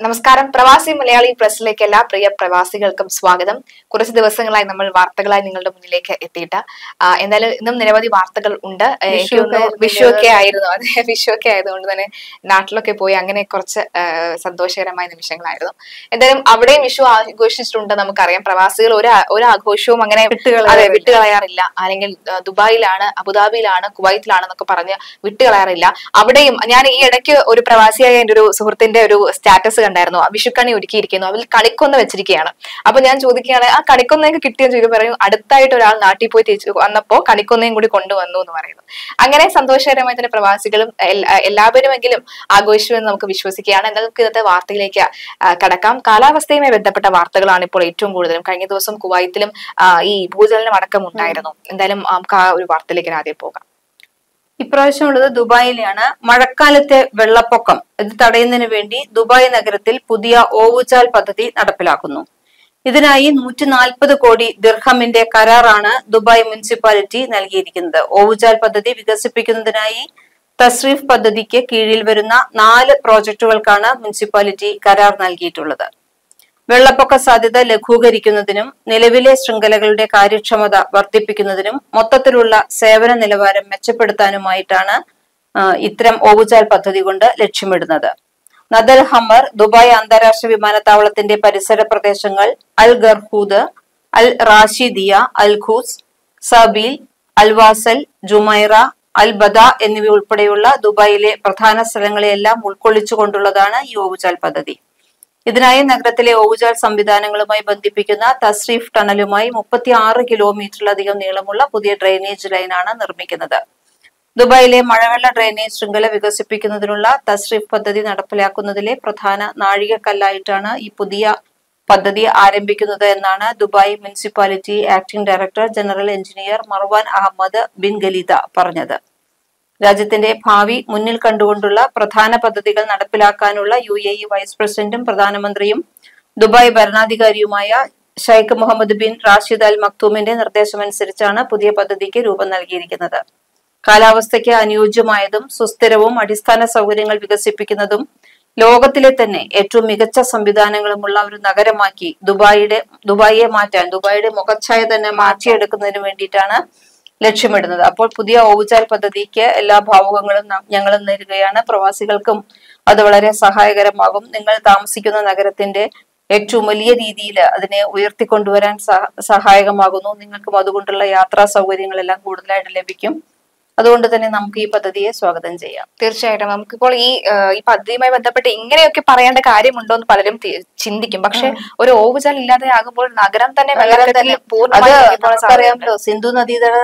നമസ്കാരം. പ്രവാസി മലയാളി പ്രസിലേക്ക് എല്ലാ പ്രിയ പ്രവാസികൾക്കും സ്വാഗതം. കുറച്ച് ദിവസങ്ങളായി നമ്മൾ വാർത്തകളായി നിങ്ങളുടെ മുന്നിലേക്ക് എത്തിയിട്ട് എന്തായാലും ഇന്നും നിരവധി വാർത്തകൾ ഉണ്ട്. വിഷു ഒക്കെ ആയിരുന്നു. അതെ, വിഷു ഒക്കെ ആയതുകൊണ്ട് തന്നെ നാട്ടിലൊക്കെ പോയി അങ്ങനെ കുറച്ച് സന്തോഷകരമായ നിമിഷങ്ങളായിരുന്നു. എന്തായാലും അവിടെയും വിഷു ആഘോഷിച്ചിട്ടുണ്ട്. നമുക്കറിയാം പ്രവാസികൾ ഒരു ആഘോഷവും അങ്ങനെ വിട്ടുകളയാറില്ല. അല്ലെങ്കിൽ ദുബായിലാണ്, അബുദാബിയിലാണ്, കുവൈറ്റിലാണ് എന്നൊക്കെ പറഞ്ഞ് വിട്ടുകളയാറില്ല. അവിടെയും ഞാൻ ഈ ഇടയ്ക്ക് ഒരു പ്രവാസിയായ എന്റെ ഒരു സുഹൃത്തിന്റെ ഒരു സ്റ്റാറ്റസ് കണ്ടായിരുന്നു. വിഷുക്കണി ഒരുക്കിയിരിക്കുന്നു, അതിൽ കണിക്കൊന്ന വെച്ചിരിക്കുകയാണ്. അപ്പൊ ഞാൻ ചോദിക്കുകയാണ്, ആ കണിക്കൊന്നയൊക്കെ കിട്ടിയെന്ന് ചോദിക്കും. പറയും അടുത്തായിട്ട് ഒരാൾ നാട്ടിൽ പോയി തിരിച്ചു വന്നപ്പോ കണിക്കൊന്നയും കൂടി കൊണ്ടുവന്നു എന്ന് പറയുന്നു. അങ്ങനെ സന്തോഷകരമായി തന്നെ പ്രവാസികളും എല്ലാവരുമെങ്കിലും ആഘോഷിക്കുമെന്ന് നമുക്ക് വിശ്വസിക്കുകയാണ്. എന്നാൽ നമുക്ക് ഇന്നത്തെ വാർത്തയിലേക്ക് കടക്കാം. കാലാവസ്ഥയുമായി ബന്ധപ്പെട്ട വാർത്തകളാണ് ഇപ്പോൾ ഏറ്റവും കൂടുതലും. കഴിഞ്ഞ ദിവസം കുവൈത്തിലും ഈ ഭൂചലനം അടക്കം ഉണ്ടായിരുന്നു. എന്തായാലും നമുക്ക് ആ ഒരു വാർത്തയിലേക്ക് ആദ്യം പോകാം. ഇപ്രാവശ്യം ഉള്ളത് ദുബായിലാണ്. മഴക്കാലത്തെ വെള്ളപ്പൊക്കം ഇത് തടയുന്നതിന് വേണ്ടി ദുബായ് നഗരത്തിൽ പുതിയ ഓവുചാൽ പദ്ധതി നടപ്പിലാക്കുന്നു. ഇതിനായി 140 കോടി ദിർഹമിന്റെ കരാറാണ് ദുബായ് മുനിസിപ്പാലിറ്റി നൽകിയിരിക്കുന്നത്. ഓവുചാൽ പദ്ധതി വികസിപ്പിക്കുന്നതിനായി തസ്രീഫ് പദ്ധതിക്ക് കീഴിൽ വരുന്ന 4 പ്രോജക്ടുകൾക്കാണ് മുനിസിപ്പാലിറ്റി കരാർ നൽകിയിട്ടുള്ളത്. വെള്ളപ്പൊക്ക സാധ്യത ലഘൂകരിക്കുന്നതിനും നിലവിലെ ശൃംഖലകളുടെ കാര്യക്ഷമത വർദ്ധിപ്പിക്കുന്നതിനും മൊത്തത്തിലുള്ള സേവന നിലവാരം മെച്ചപ്പെടുത്താനുമായിട്ടാണ് ഇത്തരം ഓവുചാൽ പദ്ധതി കൊണ്ട് ലക്ഷ്യമിടുന്നത്. നദൽ ഹമ്മർ, ദുബായ് അന്താരാഷ്ട്ര വിമാനത്താവളത്തിന്റെ പരിസര പ്രദേശങ്ങൾ, Al Garhoud, Al Rashidiya, Al Quoz, Zabeel, Al Wasl, Jumeirah, Al Badaa എന്നിവ ഉൾപ്പെടെയുള്ള ദുബായിലെ പ്രധാന സ്ഥലങ്ങളെയെല്ലാം ഉൾക്കൊള്ളിച്ചുകൊണ്ടുള്ളതാണ് ഈ ഓവുചാൽ പദ്ധതി. ഇതിനായി നഗരത്തിലെ ഓവുചാൽ സംവിധാനങ്ങളുമായി ബന്ധിപ്പിക്കുന്ന തസ്രീഫ് ടണലുമായി 36 കിലോമീറ്ററിലധികം നീളമുള്ള പുതിയ ഡ്രെയിനേജ് ലൈനാണ് നിർമ്മിക്കുന്നത്. ദുബായിലെ മഴവെള്ള ഡ്രെയിനേജ് ശൃംഖല വികസിപ്പിക്കുന്നതിനുള്ള തസ്രീഫ് പദ്ധതി നടപ്പിലാക്കുന്നതിലെ പ്രധാന നാഴികക്കല്ലായിട്ടാണ് ഈ പുതിയ പദ്ധതി ആരംഭിക്കുന്നത് എന്നാണ് Dubai municipality acting director general engineer Marwan Ahmed bin Ghalita പറഞ്ഞത്. രാജ്യത്തിന്റെ ഭാവി മുന്നിൽ കണ്ടുകൊണ്ടുള്ള പ്രധാന പദ്ധതികൾ നടപ്പിലാക്കാനുള്ള UAE വൈസ് പ്രസിഡന്റും പ്രധാനമന്ത്രിയും ദുബായ് ഭരണാധികാരിയുമായ Sheikh Mohammed bin Rashid Al മക്തൂമിന്റെ നിർദ്ദേശമനുസരിച്ചാണ് പുതിയ പദ്ധതിക്ക് രൂപം നൽകിയിരിക്കുന്നത്. കാലാവസ്ഥയ്ക്ക് അനുയോജ്യമായതും സുസ്ഥിരവും അടിസ്ഥാന സൗകര്യങ്ങൾ വികസിപ്പിക്കുന്നതും ലോകത്തിലെ തന്നെ ഏറ്റവും മികച്ച സംവിധാനങ്ങളുമുള്ള ഒരു നഗരമാക്കി ദുബായിയെ മാറ്റാൻ, ദുബായിയുടെ മുഖച്ഛായ തന്നെ മാറ്റിയെടുക്കുന്നതിന് വേണ്ടിയിട്ടാണ് ലക്ഷ്യമിടുന്നത്. അപ്പോൾ പുതിയ ഓവുചാൽ പദ്ധതിക്ക് എല്ലാ ഭാവുകങ്ങളും ഞങ്ങൾ നേരുകയാണ്. പ്രവാസികൾക്കും അത് വളരെ സഹായകരമാകും. നിങ്ങൾ താമസിക്കുന്ന നഗരത്തിന്റെ ഏറ്റവും വലിയ രീതിയിൽ അതിനെ ഉയർത്തിക്കൊണ്ടുവരാൻ സഹായകമാകുന്നു. നിങ്ങൾക്കും അതുകൊണ്ടുള്ള യാത്രാ സൗകര്യങ്ങളെല്ലാം കൂടുതലായിട്ട് ലഭിക്കും. അതുകൊണ്ട് തന്നെ നമുക്ക് ഈ പദ്ധതിയെ സ്വാഗതം ചെയ്യാം. തീർച്ചയായിട്ടും നമുക്കിപ്പോൾ ഈ പദ്ധതിയുമായി ബന്ധപ്പെട്ട് ഇങ്ങനെയൊക്കെ പറയേണ്ട കാര്യമുണ്ടോ എന്ന് പലരും ചിന്തിക്കും. പക്ഷെ ഒരു ഓവുചാൽ ഇല്ലാതെ ആകുമ്പോൾ നഗരം തന്നെ അറിയാമല്ലോ, സിന്ധു നദീതട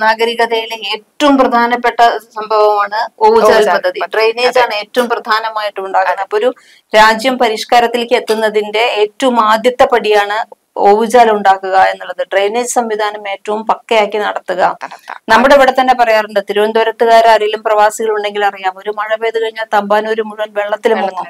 നാഗരികതയിലെ ഏറ്റവും പ്രധാനപ്പെട്ട സംഭവമാണ് ഓവുചാൽ പദ്ധതി. ഡ്രെയിനേജ് ആണ് ഏറ്റവും പ്രധാനമായിട്ടും ഉണ്ടാകുന്നത്. അപ്പൊ ഒരു രാജ്യം പരിഷ്കാരത്തിലേക്ക് എത്തുന്നതിന്റെ ഏറ്റവും ആദ്യത്തെ പടിയാണ് ഓവുചാൽ ഉണ്ടാക്കുക എന്നുള്ളത്. ഡ്രെയിനേജ് സംവിധാനം ഏറ്റവും പക്കയാക്കി നടത്തുക. നമ്മുടെ ഇവിടെ തന്നെ പറയാറുണ്ട്, തിരുവനന്തപുരത്തുകാരെങ്കിലും പ്രവാസികൾ ഉണ്ടെങ്കിൽ അറിയാം, ഒരു മഴ പെയ്തു കഴിഞ്ഞാൽ തമ്പാനൂര് മുഴുവൻ വെള്ളത്തിൽ മുങ്ങും.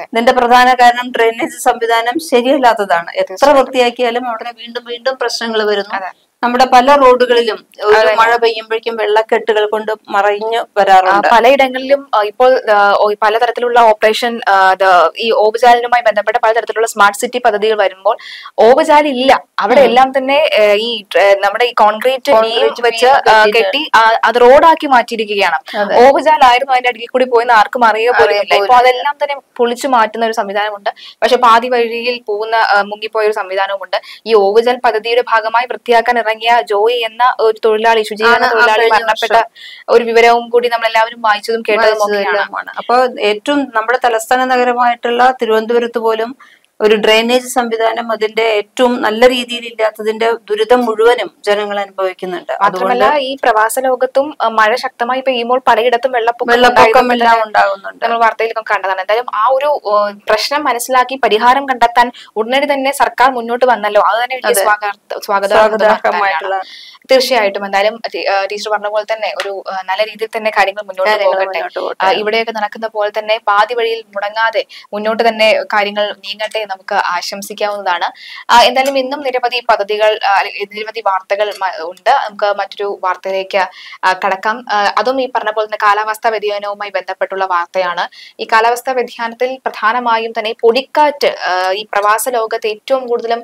ഇതിന്റെ പ്രധാന കാരണം ഡ്രെയിനേജ് സംവിധാനം ശരിയല്ലാത്തതാണ്. എത്ര വൃത്തിയാക്കിയാലും അവിടെ വീണ്ടും വീണ്ടും പ്രശ്നങ്ങൾ വരുന്നു. നമ്മുടെ പല റോഡുകളിലും ഒരു മഴ പെയ്യുമ്പോഴേക്കും വെള്ളക്കെട്ടുകൾ കൊണ്ട് മറിഞ്ഞു വരാറുണ്ട്. പലയിടങ്ങളിലും ഇപ്പോൾ പലതരത്തിലുള്ള ഓപ്പറേഷൻ ഈ ഓവുചാലിനുമായി ബന്ധപ്പെട്ട പലതരത്തിലുള്ള സ്മാർട്ട് സിറ്റി പദ്ധതികൾ വരുമ്പോൾ ഓവുചാൽ ഇല്ല. അവിടെ എല്ലാം തന്നെ ഈ നമ്മുടെ ഈ കോൺക്രീറ്റ് വെച്ച് കെട്ടി അത് റോഡാക്കി മാറ്റിയിരിക്കുകയാണ്. ഓവുചാലായിരുന്നു അതിന്റെ അടിയിൽ കൂടി പോയെന്ന് ആർക്കും അറിയുക പോലുമില്ല. ഇപ്പൊ അതെല്ലാം തന്നെ പൊളിച്ചു മാറ്റുന്ന ഒരു സംവിധാനമുണ്ട്. പക്ഷെ പാതി വഴിയിൽ മുങ്ങിപ്പോയ ഒരു സംവിധാനവുമുണ്ട്. ഈ ഓവുചാൽ പദ്ധതിയുടെ ഭാഗമായി വൃത്തിയാക്കാൻ ഇറങ്ങിയ ജോയി എന്ന ഒരു തൊഴിലാളി, ശുചീകരണ തൊഴിലാളി മരണപ്പെട്ട ഒരു വിവരവും കൂടി നമ്മൾ എല്ലാവരും വായിച്ചതും കേട്ടതും ഒക്കെയാണ്. അപ്പൊ ഏറ്റവും നമ്മുടെ തലസ്ഥാന നഗരമായിട്ടുള്ള തിരുവനന്തപുരത്ത് പോലും ഒരു ഡ്രെയിനേജ് സംവിധാനം അതിന്റെ ഏറ്റവും നല്ല രീതിയിൽ ഇല്ലാത്തതിന്റെ ദുരിതം മുഴുവനും ജനങ്ങൾ അനുഭവിക്കുന്നുണ്ട്. മാത്രമല്ല ഈ പ്രവാസ ലോകത്തും മഴ ശക്തമായി പെയ്യുമ്പോൾ പലയിടത്തും വെള്ളപ്പൊക്കം എല്ലാം ഉണ്ടാകുന്നുണ്ട്. നമ്മൾ വാർത്തയിലൊക്കെ കണ്ടതാണ്. എന്തായാലും ആ ഒരു പ്രശ്നം മനസ്സിലാക്കി പരിഹാരം കണ്ടെത്താൻ ഉടനടി തന്നെ സർക്കാർ മുന്നോട്ട് വന്നല്ലോ. അത് തന്നെ വലിയ സ്വാഗതാർഹമായിട്ടുള്ള. തീർച്ചയായിട്ടും എന്തായാലും ടീച്ചർ പറഞ്ഞ പോലെ തന്നെ ഒരു നല്ല രീതിയിൽ തന്നെ കാര്യങ്ങൾ മുന്നോട്ട് പോകട്ടെ. ഇവിടെയൊക്കെ നടക്കുന്ന പോലെ തന്നെ പാതി വഴിയിൽ മുടങ്ങാതെ മുന്നോട്ട് തന്നെ കാര്യങ്ങൾ നീങ്ങട്ടെ. നമുക്ക് ആശംസിക്കാവുന്നതാണ്. എന്തായാലും ഇന്നും നിരവധി പദ്ധതികൾ, നിരവധി വാർത്തകൾ ഉണ്ട്. നമുക്ക് മറ്റൊരു വാർത്തയിലേക്ക് കടക്കാം. അതും ഈ പറഞ്ഞ പോലെ തന്നെ കാലാവസ്ഥാ വ്യതിയാനവുമായി ബന്ധപ്പെട്ടുള്ള വാർത്തയാണ്. ഈ കാലാവസ്ഥാ വ്യതിയാനത്തിൽ പ്രധാനമായും തന്നെ പൊടിക്കാറ്റ് ഈ പ്രവാസ ലോകത്ത് ഏറ്റവും കൂടുതലും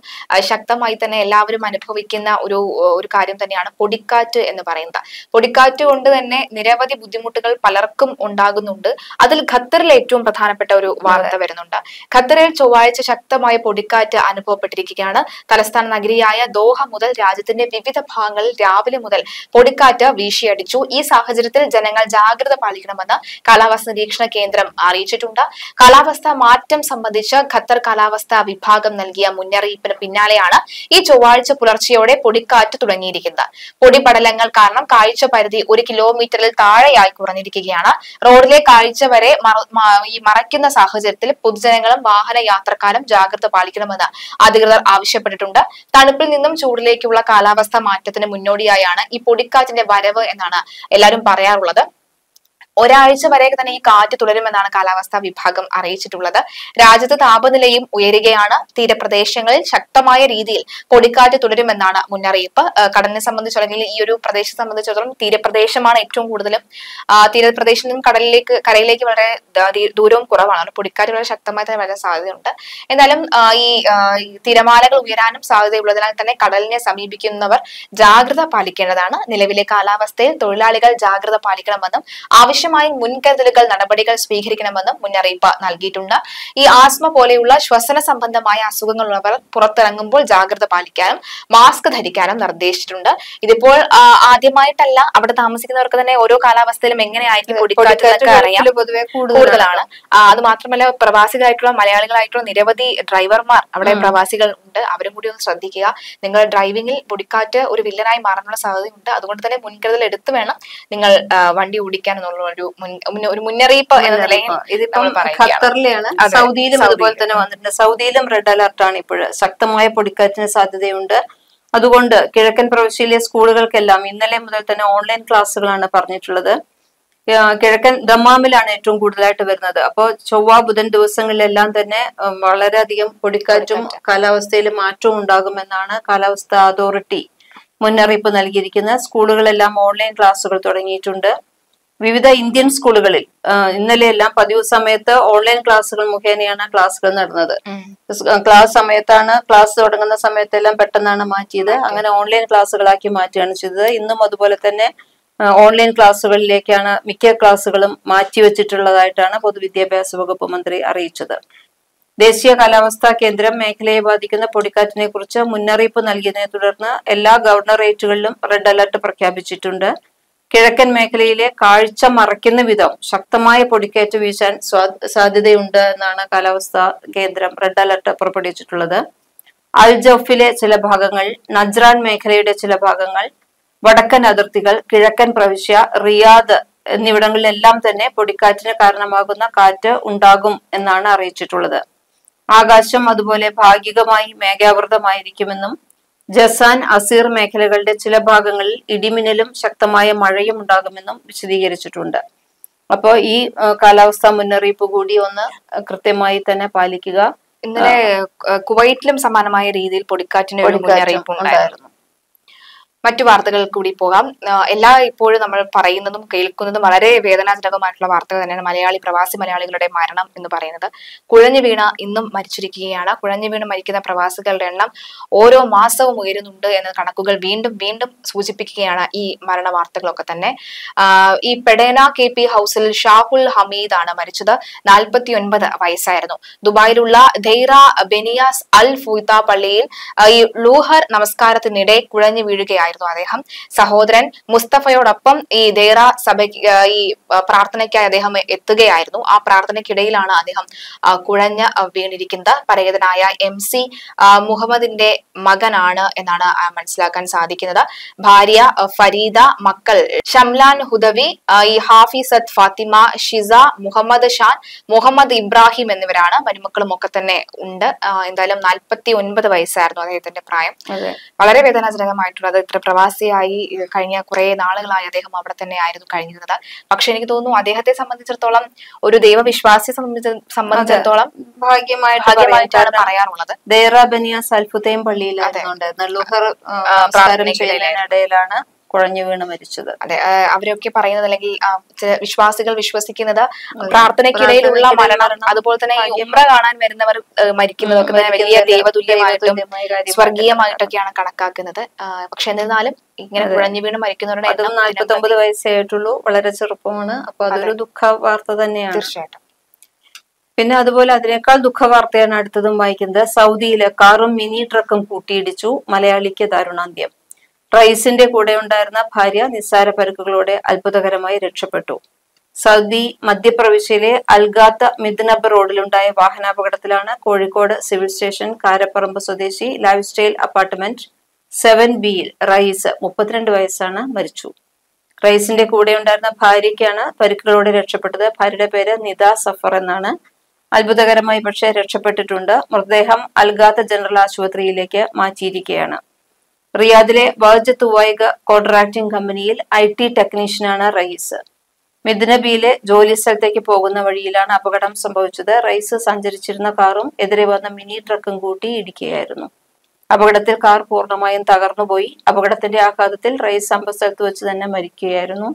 ശക്തമായി തന്നെ എല്ലാവരും അനുഭവിക്കുന്ന ഒരു കാര്യം തന്നെയാണ് പൊടിക്കാറ്റ് എന്ന് പറയുന്നത്. പൊടിക്കാറ്റ് കൊണ്ട് തന്നെ നിരവധി ബുദ്ധിമുട്ടുകൾ പലർക്കും ഉണ്ടാകുന്നുണ്ട്. അതിൽ ഖത്തറിൽ ഏറ്റവും പ്രധാനപ്പെട്ട ഒരു വാർത്ത വരുന്നുണ്ട്. ഖത്തറിൽ ചൊവ്വാഴ്ച ശക്തമായ പൊടിക്കാറ്റ് അനുഭവപ്പെട്ടിരിക്കുകയാണ്. തലസ്ഥാന നഗരിയായ ദോഹ മുതൽ രാജ്യത്തിന്റെ വിവിധ ഭാഗങ്ങളിൽ രാവിലെ മുതൽ പൊടിക്കാറ്റ് വീശിയടിച്ചു. ഈ സാഹചര്യത്തിൽ ജനങ്ങൾ ജാഗ്രത പാലിക്കണമെന്ന് കാലാവസ്ഥാ നിരീക്ഷണ കേന്ദ്രം അറിയിച്ചിട്ടുണ്ട്. കാലാവസ്ഥാ മാറ്റം സംബന്ധിച്ച് ഖത്തർ കാലാവസ്ഥാ വിഭാഗം നൽകിയ മുന്നറിയിപ്പിന് പിന്നാലെയാണ് ഈ ചൊവ്വാഴ്ച പുലർച്ചെയോടെ പൊടിക്കാറ്റ് തുടങ്ങിയിരിക്കുന്നത്. പൊടിപടലങ്ങൾ കാരണം കാഴ്ച പരിധി 1 കിലോമീറ്ററിൽ താഴെയായി കുറഞ്ഞിരിക്കുകയാണ്. റോഡിലെ കാഴ്ച വരെ മറയ്ക്കുന്ന സാഹചര്യത്തിൽ പൊതുജനങ്ങളും വാഹന യാത്രക്കാരും ജാഗ്രത പാലിക്കണമെന്ന് അധികൃതർ ആവശ്യപ്പെട്ടിട്ടുണ്ട്. തണുപ്പിൽ നിന്നും ചൂടിലേക്കുള്ള കാലാവസ്ഥാ മാറ്റത്തിന് മുന്നോടിയായാണ് ഈ പൊടിക്കാറ്റിന്റെ വരവ് എന്നാണ് എല്ലാവരും പറയാറുള്ളത്. ഒരാഴ്ച വരെ തന്നെ ഈ കാറ്റ് തുടരുമെന്നാണ് കാലാവസ്ഥാ വിഭാഗം അറിയിച്ചിട്ടുള്ളത്. രാജ്യത്ത് താപനിലയും ഉയരുകയാണ്. തീരപ്രദേശങ്ങളിൽ ശക്തമായ രീതിയിൽ പൊടിക്കാറ്റ് തുടരുമെന്നാണ് മുന്നറിയിപ്പ്. കടലിനെ സംബന്ധിച്ച് അല്ലെങ്കിൽ ഈ ഒരു പ്രദേശത്തെ സംബന്ധിച്ചിടത്തോളം തീരപ്രദേശമാണ് ഏറ്റവും കൂടുതലും. തീരപ്രദേശത്തിൽ നിന്നും കരയിലേക്ക് വളരെ ദൂരവും കുറവാണ്. പൊടിക്കാറ്റ് വളരെ ശക്തമായി തന്നെ വരാൻ സാധ്യതയുണ്ട്. എന്നാലും ഈ തിരമാലകൾ ഉയരാനും സാധ്യതയുള്ളതിനാൽ തന്നെ കടലിനെ സമീപിക്കുന്നവർ ജാഗ്രത പാലിക്കേണ്ടതാണ്. നിലവിലെ കാലാവസ്ഥയിൽ തൊഴിലാളികൾ ജാഗ്രത പാലിക്കണമെന്നും ആവശ്യമായ മുൻകരുതലുകൾ നടപടികൾ സ്വീകരിക്കണമെന്നും മുന്നറിയിപ്പ് നൽകിയിട്ടുണ്ട്. ഈ ആസ്മ പോലെയുള്ള ശ്വസന സംബന്ധമായ അസുഖങ്ങളുള്ളവർ പുറത്തിറങ്ങുമ്പോൾ ജാഗ്രത പാലിക്കാനും മാസ്ക് ധരിക്കാനും നിർദ്ദേശിച്ചിട്ടുണ്ട്. ഇതിപ്പോൾ ആദ്യമായിട്ടല്ല, അവിടെ താമസിക്കുന്നവർക്ക് തന്നെ ഓരോ കാലാവസ്ഥയിലും എങ്ങനെയായിരിക്കും പൊടിക്കാറ്റ് അറിയാം, പൊതുവെ കൂടുതലാണ്. അത് മാത്രമല്ല പ്രവാസികളായിട്ടുള്ള മലയാളികളായിട്ടുള്ള നിരവധി ഡ്രൈവർമാർ അവിടെ പ്രവാസികൾ ഉണ്ട്. അവരും കൂടി ഒന്ന് ശ്രദ്ധിക്കുക. നിങ്ങൾ ഡ്രൈവിംഗിൽ പൊടിക്കാറ്റ് ഒരു വില്ലനായി മാറാനുള്ള സാധ്യതയുണ്ട്. അതുകൊണ്ട് തന്നെ മുൻകരുതൽ എടുത്തു വേണം നിങ്ങൾ വണ്ടി ഓടിക്കാൻ എന്നുള്ള ഒരു മുന്നറിയിപ്പ് എന്ന നിലയിൽ ഇതിപ്പം ഖത്തറിലെയാണ്. സൗദിയിലും അതുപോലെ തന്നെ വന്നിട്ടുണ്ട്. സൗദിയിലും റെഡ് അലർട്ടാണ് ഇപ്പോൾ. ശക്തമായ പൊടിക്കാറ്റിന് സാധ്യതയുണ്ട്. അതുകൊണ്ട് കിഴക്കൻ പ്രവിശ്യയിലെ സ്കൂളുകൾക്കെല്ലാം ഇന്നലെ മുതൽ തന്നെ ഓൺലൈൻ ക്ലാസ്സുകളാണ് പറഞ്ഞിട്ടുള്ളത്. കിഴക്കൻ ദമ്മാമിലാണ് ഏറ്റവും കൂടുതലായിട്ട് വരുന്നത്. അപ്പോൾ ചൊവ്വ ബുധൻ ദിവസങ്ങളിലെല്ലാം തന്നെ വളരെയധികം പൊടിക്കാറ്റും കാലാവസ്ഥയിൽ മാറ്റവും ഉണ്ടാകുമെന്നാണ് കാലാവസ്ഥാ അതോറിറ്റി മുന്നറിയിപ്പ് നൽകിയിരിക്കുന്നത്. സ്കൂളുകളെല്ലാം ഓൺലൈൻ ക്ലാസ്സുകൾ തുടങ്ങിയിട്ടുണ്ട്. വിവിധ ഇന്ത്യൻ സ്കൂളുകളിൽ ഇന്നലെയെല്ലാം പതിവ് സമയത്ത് ഓൺലൈൻ ക്ലാസ്സുകൾ മുഖേനയാണ് ക്ലാസ്സുകൾ നടന്നത്. ക്ലാസ് സമയത്താണ്, ക്ലാസ് തുടങ്ങുന്ന സമയത്തെല്ലാം പെട്ടെന്നാണ് മാറ്റിയത്. അങ്ങനെ ഓൺലൈൻ ക്ലാസ്സുകളാക്കി മാറ്റുകയാണ് ചെയ്തത്. ഇന്നും അതുപോലെ തന്നെ ഓൺലൈൻ ക്ലാസ്സുകളിലേക്കാണ് മിക്ക ക്ലാസ്സുകളും മാറ്റിവെച്ചിട്ടുള്ളതായിട്ടാണ് പൊതുവിദ്യാഭ്യാസ വകുപ്പ് മന്ത്രി അറിയിച്ചത്. ദേശീയ കാലാവസ്ഥാ കേന്ദ്രം മേഖലയെ ബാധിക്കുന്ന പൊടിക്കാറ്റിനെ കുറിച്ച് മുന്നറിയിപ്പ് നൽകിയതിനെ തുടർന്ന് എല്ലാ ഗവർണറേറ്റുകളിലും റെഡ് അലർട്ട് പ്രഖ്യാപിച്ചിട്ടുണ്ട്. കിഴക്കൻ മേഖലയിലെ കാഴ്ച മറയ്ക്കുന്ന വിധം ശക്തമായ പൊടിക്കാറ്റ് വീശാൻ സാധ്യതയുണ്ട് എന്നാണ് കാലാവസ്ഥാ കേന്ദ്രം റെഡ് അലർട്ട് പുറപ്പെടുവിച്ചിട്ടുള്ളത്. അൽ ജൗഫിലെ ചില ഭാഗങ്ങൾ, നജ്റാൻ മേഖലയുടെ ചില ഭാഗങ്ങൾ, വടക്കൻ അതിർത്തികൾ, കിഴക്കൻ പ്രവിശ്യ, റിയാദ് എന്നിവിടങ്ങളിലെല്ലാം തന്നെ പൊടിക്കാറ്റിന് കാരണമാകുന്ന കാറ്റ് ഉണ്ടാകും എന്നാണ് അറിയിച്ചിട്ടുള്ളത്. ആകാശം അതുപോലെ ഭാഗികമായി മേഘാവൃതമായിരിക്കുമെന്നും ജസാൻ, അസീർ മേഖലകളുടെ ചില ഭാഗങ്ങളിൽ ഇടിമിന്നലും ശക്തമായ മഴയും ഉണ്ടാകുമെന്നും വിശദീകരിച്ചിട്ടുണ്ട്. അപ്പോൾ ഈ കാലാവസ്ഥാ മുന്നറിയിപ്പ് കൂടി ഒന്ന് കൃത്യമായി തന്നെ പാലിക്കുക. ഇന്നലെ കുവൈറ്റിലും സമാനമായ രീതിയിൽ പൊടിക്കാറ്റിന് ഒരു മുന്നറിയിപ്പ് ഉണ്ടായിരുന്നു. മറ്റു വാർത്തകൾ കൂടി പോകാം. ഇപ്പോഴും നമ്മൾ പറയുന്നതും കേൾക്കുന്നതും വളരെ വേദനാജനകമായിട്ടുള്ള വാർത്തകൾ തന്നെയാണ്. പ്രവാസി മലയാളികളുടെ മരണം എന്ന് പറയുന്നത്. കുഴഞ്ഞു വീണ ഇന്നും മരിച്ചിരിക്കുകയാണ്. കുഴഞ്ഞു വീണ് മരിക്കുന്ന പ്രവാസികളുടെ എണ്ണം ഓരോ മാസവും ഉയരുന്നുണ്ട് എന്ന കണക്കുകൾ വീണ്ടും വീണ്ടും സൂചിപ്പിക്കുകയാണ് ഈ മരണ വാർത്തകളൊക്കെ തന്നെ. ഈ പെഡേന KP ഹൗസിൽ ഷാഹുൽ ഹമീദ് ആണ് മരിച്ചത്. 49 വയസ്സായിരുന്നു. ദുബായിലുള്ള ദൈറ ബെനിയാസ് അൽ ഫൂത്ത പള്ളിയിൽ ഈ ലൂഹർ നമസ്കാരത്തിനിടെ കുഴഞ്ഞു വീഴുകയായിരുന്നു അദ്ദേഹം. സഹോദരൻ മുസ്തഫയോടൊപ്പം ഈ ദേറ സഭയ്ക്ക് ഈ പ്രാർത്ഥനയ്ക്കായി അദ്ദേഹം എത്തുകയായിരുന്നു. ആ പ്രാർത്ഥനയ്ക്കിടയിലാണ് അദ്ദേഹം കുഴഞ്ഞ് വീണിരിക്കുന്നത്. പരേതനായ MC മുഹമ്മദിന്റെ മകനാണ് എന്നാണ് മനസ്സിലാക്കാൻ സാധിക്കുന്നത്. ഭാര്യ ഫരീദ, മക്കൾ ഷംലാൻ ഹുദവി, ഈ ഹാഫിസത്ത് ഫാത്തിമ, ഷിസ, മുഹമ്മദ് ഷാൻ, മുഹമ്മദ് ഇബ്രാഹിം എന്നിവരാണ്. മരുമക്കളും ഒക്കെ തന്നെ ഉണ്ട്. എന്തായാലും 49 വയസ്സായിരുന്നു അദ്ദേഹത്തിന്റെ പ്രായം. വളരെ വേദനാജനകമായിട്ടുള്ളത്. ഇത്ര പ്രവാസിയായി കഴിഞ്ഞ കുറെ നാളുകളായി അദ്ദേഹം അവിടെ തന്നെ ആയിരുന്നു കഴിഞ്ഞിരുന്നത്. പക്ഷെ എനിക്ക് തോന്നുന്നു അദ്ദേഹത്തെ സംബന്ധിച്ചിടത്തോളം, ഒരു ദൈവവിശ്വാസിയെ സംബന്ധിച്ചിടത്തോളം ഭാഗ്യമായിട്ടാണ് പറയാറുള്ളത്. ദേറ ബനിയാസ് അൽഫുതൈം പള്ളിയിലായിരുന്നു ലുഹർ നമസ്കാരം ചെയ്യുന്നതിനിടയിലാണ് കുഴഞ്ഞു വീണ് മരിച്ചത്. അതെ, അവരൊക്കെ പറയുന്നത്, അല്ലെങ്കിൽ വിശ്വാസികൾ വിശ്വസിക്കുന്നത് പ്രാർത്ഥനയ്ക്കിടയിലുള്ള മരണം, അതുപോലെ തന്നെ ഉംറ കാണാൻ വരുന്നവർ മരിക്കുന്നതൊക്കെ വലിയ ദൈവതുല്യമായിട്ടും സ്വർഗീയമായിട്ടൊക്കെയാണ് കണക്കാക്കുന്നത്. പക്ഷെ എന്നിരുന്നാലും ഇങ്ങനെ കുഴഞ്ഞു വീണ് മരിക്കുന്നവരുടെ 49 വയസ്സേ ആയിട്ടുള്ളൂ, വളരെ ചെറുപ്പമാണ്. അപ്പൊ അതൊരു ദുഃഖ വാർത്ത തന്നെയാണ് തീർച്ചയായിട്ടും. പിന്നെ അതുപോലെ അതിനേക്കാൾ ദുഃഖ വാർത്തയാണ് അടുത്തതും വായിക്കുന്നത്. സൗദിയിലെ കാറും മിനി ട്രക്കും കൂട്ടിയിടിച്ചു, മലയാളിക്ക് ദാരുണാന്ത്യം. റയീസിന്റെ കൂടെ ഉണ്ടായിരുന്ന ഭാര്യ നിസ്സാര പരുക്കുകളോടെ അത്ഭുതകരമായി രക്ഷപ്പെട്ടു. സൗദി മധ്യപ്രവിശ്യയിലെ അൽഗാത്ത മിദ്നബ് റോഡിലുണ്ടായ വാഹനാപകടത്തിലാണ് കോഴിക്കോട് സിവിൽ സ്റ്റേഷൻ കാരപ്പറമ്പ് സ്വദേശി ലൈഫ് സ്റ്റൈൽ അപ്പാർട്ട്മെന്റ് 7B-യിൽ റയീസ് 32 വയസ്സാണ് മരിച്ചു. റയീസിന്റെ കൂടെ ഉണ്ടായിരുന്ന ഭാര്യയ്ക്കാണ് പരിക്കുകളോടെ രക്ഷപ്പെട്ടത്. ഭാര്യയുടെ പേര് നിദ സഫർ എന്നാണ്. അത്ഭുതകരമായി പക്ഷേ രക്ഷപ്പെട്ടിട്ടുണ്ട്. മൃതദേഹം അൽഗാത്ത ജനറൽ ആശുപത്രിയിലേക്ക് മാറ്റിയിരിക്കുകയാണ്. റിയാദിലെ വർജ് തുവൈഗ കോൺട്രാക്ടിംഗ് കമ്പനിയിൽ IT ടെക്നീഷ്യനാണ് റയീസ്. മിദ്നബിയിലെ ജോലി സ്ഥലത്തേക്ക് പോകുന്ന വഴിയിലാണ് അപകടം സംഭവിച്ചത്. റയീസ് സഞ്ചരിച്ചിരുന്ന കാറും എതിരെ വന്ന മിനി ട്രക്കും കൂട്ടി ഇടിക്കുകയായിരുന്നു. അപകടത്തിൽ കാർ പൂർണ്ണമായും തകർന്നുപോയി. അപകടത്തിന്റെ ആഘാതത്തിൽ റയീസ് സംഭവസ്ഥലത്ത് വെച്ച് തന്നെ മരിക്കുകയായിരുന്നു.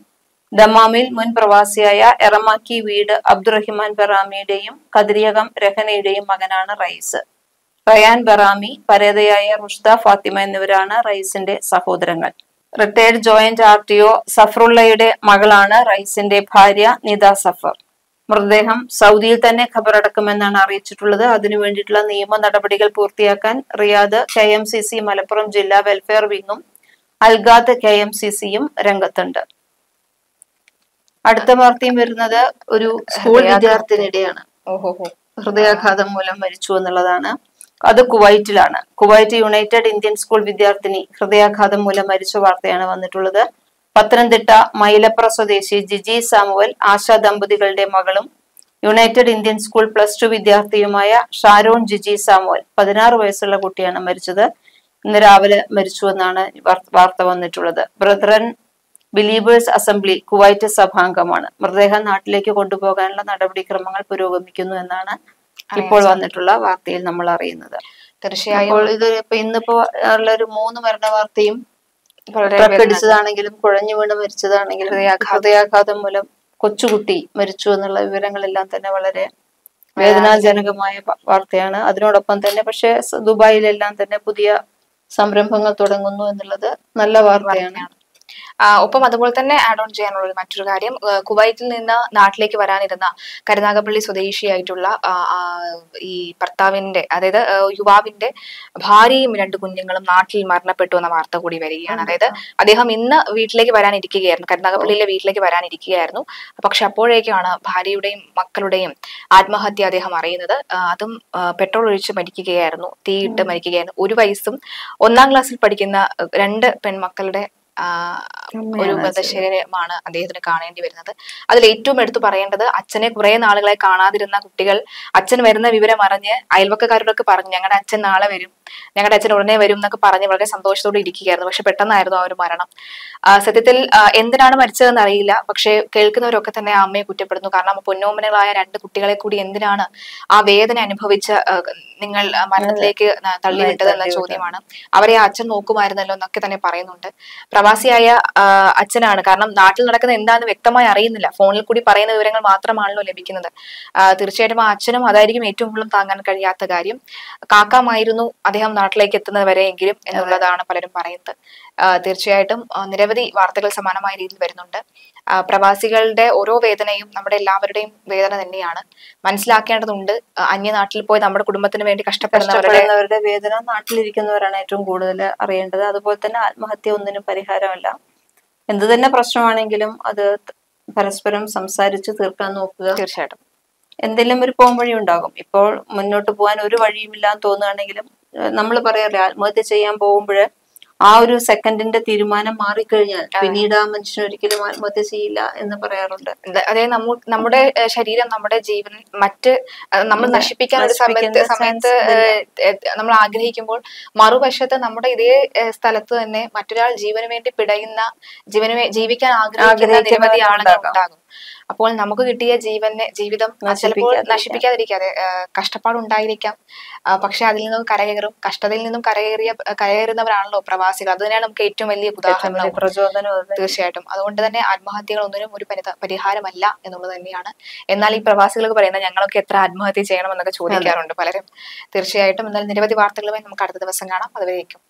ദമാമിൽ മുൻ പ്രവാസിയായ എറമാക്കി വീട് അബ്ദുറഹിമാൻ ബറാമിയുടെയും കതിരിയകം രഹനയുടെയും മകനാണ് റയീസ്. റയാൻ ബറാമി, പരേതയായ റുഷ്ദ ഫാത്തിമ എന്നിവരാണ് റയീസിന്റെ സഹോദരങ്ങൾ. റിട്ടയർഡ് ജോയിന്റ് RTO സഫറുള്ളയുടെ മകളാണ് റയീസിന്റെ ഭാര്യ നിദ സഫർ. മൃതദേഹം സൗദിയിൽ തന്നെ ഖബറടക്കുമെന്നാണ് അറിയിച്ചിട്ടുള്ളത്. അതിനു വേണ്ടിയിട്ടുള്ള നിയമ നടപടികൾ പൂർത്തിയാക്കാൻ റിയാദ് KMCC മലപ്പുറം ജില്ലാ വെൽഫെയർ വിങ്ങും അൽഗാത്ത് KMCCയും രംഗത്തുണ്ട്. അടുത്ത വാർത്തയും വരുന്നത് ഒരു സ്കൂൾ വിദ്യാർത്ഥിനിയുടെയാണ്. ഹൃദയാഘാതം മൂലം മരിച്ചു എന്നുള്ളതാണ്. അത് കുവൈറ്റിലാണ്. കുവൈറ്റ് യുണൈറ്റഡ് ഇന്ത്യൻ സ്കൂൾ വിദ്യാർത്ഥിനി ഹൃദയാഘാതം മൂലം മരിച്ച വാർത്തയാണ് വന്നിട്ടുള്ളത്. പത്തനംതിട്ട മൈലപ്ര സ്വദേശി ജിജി സാമുവൽ ആശ ദമ്പതികളുടെ മകളും യുണൈറ്റഡ് ഇന്ത്യൻ സ്കൂൾ +2 വിദ്യാർത്ഥിയുമായ ഷാരോൺ ജിജി സാമുവൽ 16 വയസ്സുള്ള കുട്ടിയാണ് മരിച്ചത്. ഇന്ന് രാവിലെ മരിച്ചുവെന്നാണ് വാർത്ത വന്നിട്ടുള്ളത്. ബ്രദറൻ ബിലീവേഴ്സ് അസംബ്ലി കുവൈറ്റ് സഭാംഗമാണ്. മൃതദേഹം നാട്ടിലേക്ക് കൊണ്ടുപോകാനുള്ള നടപടിക്രമങ്ങൾ പുരോഗമിക്കുന്നു എന്നാണ് ഇപ്പോൾ വന്നിട്ടുള്ള വാർത്തയിൽ നമ്മൾ അറിയുന്നത്. തീർച്ചയായും ഇത് ഇന്നിപ്പോ ഉള്ളൊരു 3 മരണ വാർത്തയും ട്രക്കടിച്ചതാണെങ്കിലും കുഴഞ്ഞു വീണ് മരിച്ചതാണെങ്കിലും ഹൃദയാഘാതം മൂലം കൊച്ചുകുട്ടി മരിച്ചു എന്നുള്ള വിവരങ്ങളെല്ലാം തന്നെ വളരെ വേദനാജനകമായ വാർത്തയാണ്. അതിനോടൊപ്പം തന്നെ പക്ഷെ ദുബായിലെല്ലാം തന്നെ പുതിയ സംരംഭങ്ങൾ തുടങ്ങുന്നു എന്നുള്ളത് നല്ല വാർത്തയാണ്. ഒപ്പം അതുപോലെ തന്നെ ആഡ് ഓൺ ചെയ്യാനുള്ള മറ്റൊരു കാര്യം, കുവൈറ്റിൽ നിന്ന് നാട്ടിലേക്ക് വരാനിരുന്ന കരുനാഗപ്പള്ളി സ്വദേശിയായിട്ടുള്ള ഈ ഭർത്താവിന്റെ, അതായത് യുവാവിന്റെ ഭാര്യയും 2 കുഞ്ഞുങ്ങളും നാട്ടിൽ മരണപ്പെട്ടു എന്ന വാർത്ത കൂടി വരികയാണ്. അതായത് അദ്ദേഹം ഇന്ന് വീട്ടിലേക്ക് വരാനിരിക്കുകയായിരുന്നു, കരുനാഗപ്പള്ളിയിലെ വീട്ടിലേക്ക് വരാനിരിക്കുകയായിരുന്നു. പക്ഷെ അപ്പോഴേക്കാണ് ഭാര്യയുടെയും മക്കളുടെയും ആത്മഹത്യ അദ്ദേഹം അറിയുന്നത്. അതും പെട്രോൾ ഒഴിച്ച് മരിക്കുകയായിരുന്നു, തീയിട്ട് മരിക്കുകയായിരുന്നു. 1 വയസ്സും 1ാം ക്ലാസ്സിൽ പഠിക്കുന്ന 2 പെൺമക്കളുടെ ഒരു മൃതശരീരമാണ് അദ്ദേഹത്തിന് കാണേണ്ടി വരുന്നത്. അതിൽ ഏറ്റവും എടുത്തു പറയേണ്ടത്, അച്ഛനെ കുറെ നാളുകളായി കാണാതിരുന്ന കുട്ടികൾ അച്ഛൻ വരുന്ന വിവരം അറിഞ്ഞ് അയൽവക്കക്കാരോടൊക്കെ പറഞ്ഞു, ഞങ്ങളുടെ അച്ഛൻ നാളെ വരും, ഞങ്ങളുടെ അച്ഛൻ ഉടനെ വരും എന്നൊക്കെ പറഞ്ഞ് വളരെ സന്തോഷത്തോടെ ഇരിക്കുകയായിരുന്നു. പക്ഷെ പെട്ടെന്നായിരുന്നു ആ ഒരു മരണം. സത്യത്തിൽ എന്തിനാണ് മരിച്ചതെന്ന് അറിയില്ല. പക്ഷെ കേൾക്കുന്നവരൊക്കെ തന്നെ ആ അമ്മയെ കുറ്റപ്പെടുന്നു. കാരണം പൊന്നോമനകളായ 2 കുട്ടികളെ കൂടി എന്തിനാണ് ആ വേദന അനുഭവിച്ച് നിങ്ങൾ മരണത്തിലേക്ക് തള്ളിവിട്ടത് എന്ന ചോദ്യമാണ്. അവരെ ആ അച്ഛൻ നോക്കുമായിരുന്നല്ലോ എന്നൊക്കെ തന്നെ പറയുന്നുണ്ട്. പ്രവാസിയായ അച്ഛനാണ്. കാരണം നാട്ടിൽ നടക്കുന്ന എന്താണെന്ന് വ്യക്തമായി അറിയുന്നില്ല, ഫോണിൽ കൂടി പറയുന്ന വിവരങ്ങൾ മാത്രമാണല്ലോ ലഭിക്കുന്നത്. തീർച്ചയായിട്ടും ആ അച്ഛനും അതായിരിക്കും ഏറ്റവും കൂടുതൽ താങ്ങാൻ കഴിയാത്ത കാര്യം. കാക്കാമായിരുന്നു അദ്ദേഹം നാട്ടിലേക്ക് എത്തുന്നത് വരെയെങ്കിലും എന്നുള്ളതാണ് പലരും പറയുന്നത്. തീർച്ചയായിട്ടും നിരവധി വാർത്തകൾ സമാനമായ രീതിയിൽ വരുന്നുണ്ട്. പ്രവാസികളുടെ ഓരോ വേദനയും നമ്മുടെ എല്ലാവരുടെയും വേദന തന്നെയാണ്. മനസ്സിലാക്കേണ്ടതുണ്ട്, അന്യനാട്ടിൽ പോയി നമ്മുടെ കുടുംബത്തിന് വേണ്ടി കഷ്ടപ്പെടുന്നവരുടെ വേദന നാട്ടിലിരിക്കുന്നവരാണ് ഏറ്റവും കൂടുതൽ അറിയേണ്ടത്. അതുപോലെ തന്നെ ആത്മഹത്യ ഒന്നിനും പരിഹാരമല്ല. എന്ത് തന്നെ പ്രശ്നമാണെങ്കിലും അത് പരസ്പരം സംസാരിച്ച് തീർക്കാൻ നോക്കുക. തീർച്ചയായിട്ടും എന്തെങ്കിലും ഒരു പോംവഴി ഉണ്ടാകും. ഇപ്പോൾ മുന്നോട്ട് പോകാൻ ഒരു വഴിയുമില്ലാന്ന് തോന്നുകയാണെങ്കിലും നമ്മൾ പറയാറില്ല, ആത്മഹത്യ ചെയ്യാൻ പോകുമ്പോൾ ആ ഒരു സെക്കൻഡിന്റെ തീരുമാനം മാറിക്കഴിഞ്ഞാൽ പിന്നീട് ആ മനുഷ്യൻ ഒരിക്കലും ആത്മഹത്യ ചെയ്യില്ല എന്ന് പറയാറുണ്ട്. അതായത് നമ്മുടെ ശരീരം, നമ്മുടെ ജീവൻ നമ്മൾ നശിപ്പിക്കാൻ ഒരു സമയത്ത് നമ്മൾ ആഗ്രഹിക്കുമ്പോൾ മറുവശത്ത് നമ്മുടെ ഇതേ സ്ഥലത്ത് തന്നെ മറ്റൊരാൾ ജീവന് വേണ്ടി ജീവിക്കാൻ ആഗ്രഹിക്കുന്ന നിരവധി ആളുകൾ ഉണ്ടാകും. അപ്പോൾ നമുക്ക് കിട്ടിയ ജീവിതം ചിലപ്പോൾ നശിപ്പിക്കാതിരിക്കാതെ കഷ്ടപ്പാടുണ്ടായിരിക്കാം, പക്ഷെ അതിൽ നിന്നും കരകയറും. കഷ്ടതയിൽ നിന്നും കരകയറുന്നവരാണല്ലോ പ്രവാസികൾ. അത് തന്നെയാണ് നമുക്ക് ഏറ്റവും വലിയ ഉദാഹരണം, പ്രചോദനം. തീർച്ചയായിട്ടും. അതുകൊണ്ട് തന്നെ ആത്മഹത്യകൾ ഒന്നിനും ഒരു പരിഹാരമല്ല എന്നുള്ളത് തന്നെയാണ്. എന്നാൽ ഈ പ്രവാസികൾക്ക് പറയുന്നത് ഞങ്ങളൊക്കെ എത്ര ആത്മഹത്യ ചെയ്യണം എന്നൊക്കെ ചോദിക്കാറുണ്ട് പലരും. തീർച്ചയായിട്ടും. എന്നാൽ നിരവധി വാർത്തകളുമായി നമുക്ക് അടുത്ത ദിവസം കാണാം. അതുവരേക്കും